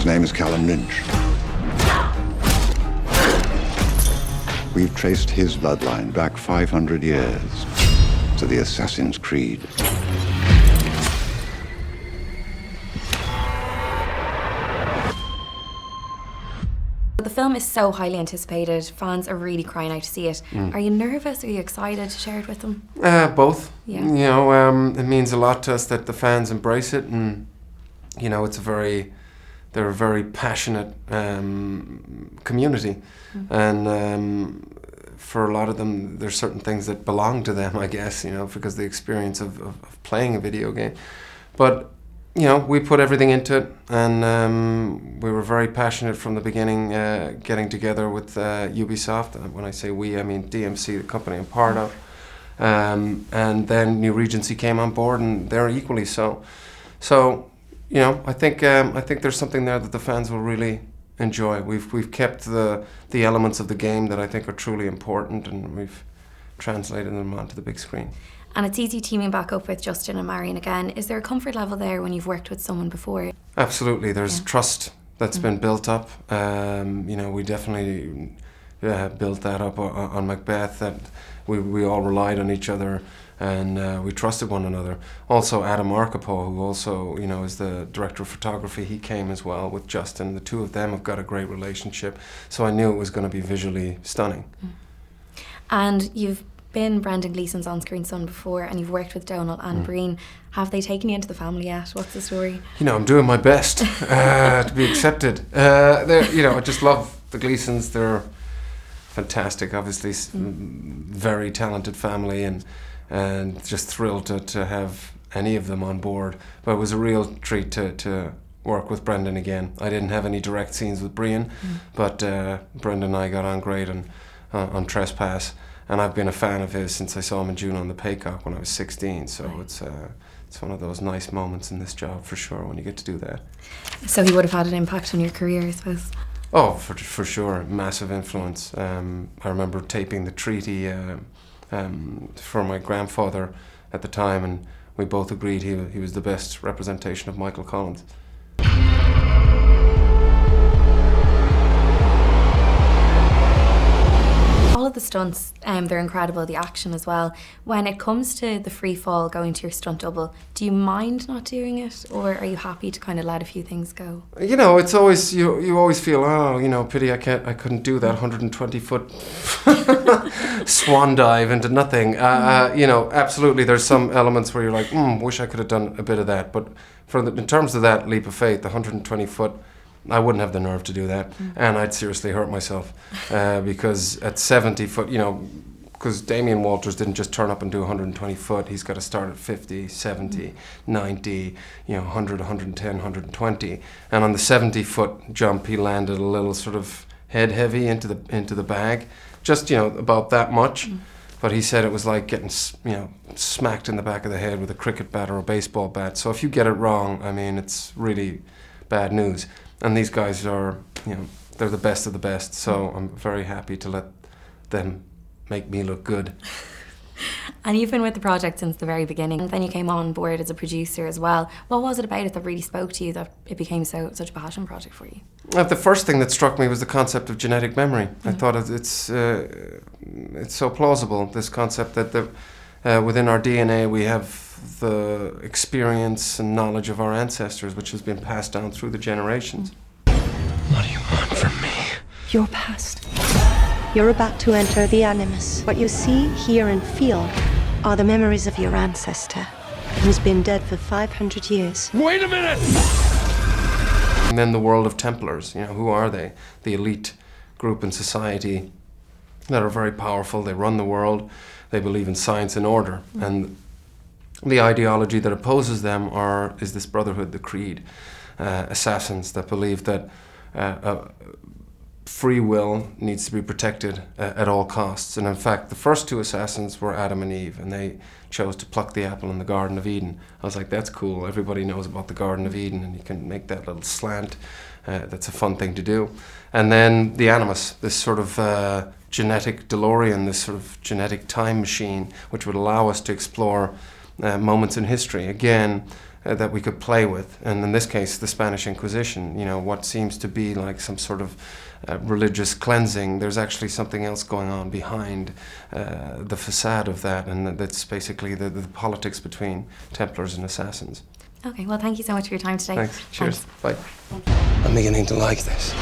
His name is Callum Lynch. We've traced his bloodline back 500 years to the Assassin's Creed. The film is so highly anticipated. Fans are really crying out to see it. Are you nervous? Are you excited to share it with them? Both. Yeah. You know, it means a lot to us that the fans embrace it, and you know, they're a very passionate community, and for a lot of them, there's certain things that belong to them, I guess, you know, because the experience of playing a video game. But you know, we put everything into it, and we were very passionate from the beginning, getting together with Ubisoft. When I say we, I mean DMC, the company I'm part of. And then New Regency came on board, and they're equally so. So, you know, I think there's something there that the fans will really enjoy. We've kept the elements of the game that I think are truly important, and we've translated them onto the big screen. And it's easy teaming back up with Justin and Marion again. Is there a comfort level there when you've worked with someone before? Absolutely. There's trust that's been built up. You know, we definitely built that up on Macbeth, that we all relied on each other, and we trusted one another. Also, Adam Arcapo, who also, you know, is the director of photography, he came as well with Justin. The two of them have got a great relationship, so I knew it was going to be visually stunning. And you've been Brendan Gleeson's on-screen son before, and you've worked with Donal and Breen. Have they taken you into the family yet? What's the story? You know, I'm doing my best to be accepted. You know, I just love the Gleasons. They're fantastic, obviously, very talented family, and just thrilled to have any of them on board. But it was a real treat to work with Brendan again. I didn't have any direct scenes with Brian, but Brendan and I got on great on Trespass. And I've been a fan of his since I saw him in June on the Paycock when I was 16. So it's one of those nice moments in this job for sure when you get to do that. So he would have had an impact on your career, I suppose. Oh, for sure, massive influence. I remember taping The Treaty for my grandfather at the time, and we both agreed he was the best representation of Michael Collins. All of the stunts, they're incredible, the action as well. When it comes to the free fall, going to your stunt double, do you mind not doing it, or are you happy to kind of let a few things go? You know, it's always, you always feel, oh, you know, pity I couldn't do that 120-foot swan dive into nothing. You know, absolutely, there's some elements where you're like, wish I could have done a bit of that. But in terms of that leap of faith, the 120-foot, I wouldn't have the nerve to do that, and I'd seriously hurt myself because at 70 foot, you know, because Damien Walters didn't just turn up and do 120 foot, he's got to start at 50, 70, 90, you know, 100, 110, 120, and on the 70 foot jump he landed a little sort of head heavy into the bag, just, you know, about that much, but he said it was like getting, you know, smacked in the back of the head with a cricket bat or a baseball bat. So if you get it wrong, I mean, it's really bad news. And these guys are, you know, they're the best of the best, so I'm very happy to let them make me look good. And you've been with the project since the very beginning. Then you came on board as a producer as well. What was it about it that really spoke to you that it became such a passion project for you? The first thing that struck me was the concept of genetic memory. I thought it's so plausible, this concept that within our DNA we have the experience and knowledge of our ancestors, which has been passed down through the generations. What do you want from me? Your past. You're about to enter the Animus. What you see, hear, and feel are the memories of your ancestor, who's been dead for 500 years. Wait a minute! And then the world of Templars, you know, who are they? The elite group in society that are very powerful. They run the world. They believe in science and order. And the ideology that opposes them is this brotherhood, the creed, assassins that believe that free will needs to be protected at all costs. And in fact, the first two assassins were Adam and Eve, and they chose to pluck the apple in the Garden of Eden. I was like, that's cool. Everybody knows about the Garden of Eden, and you can make that little slant. That's a fun thing to do. And then the Animus, this sort of genetic DeLorean, this sort of genetic time machine, which would allow us to explore moments in history. Again, that we could play with, and in this case, the Spanish Inquisition. You know, what seems to be like some sort of religious cleansing. There's actually something else going on behind the facade of that, and that's basically the politics between Templars and Assassins. Okay, well, thank you so much for your time today. Thanks. Cheers. Bye. I'm beginning to like this.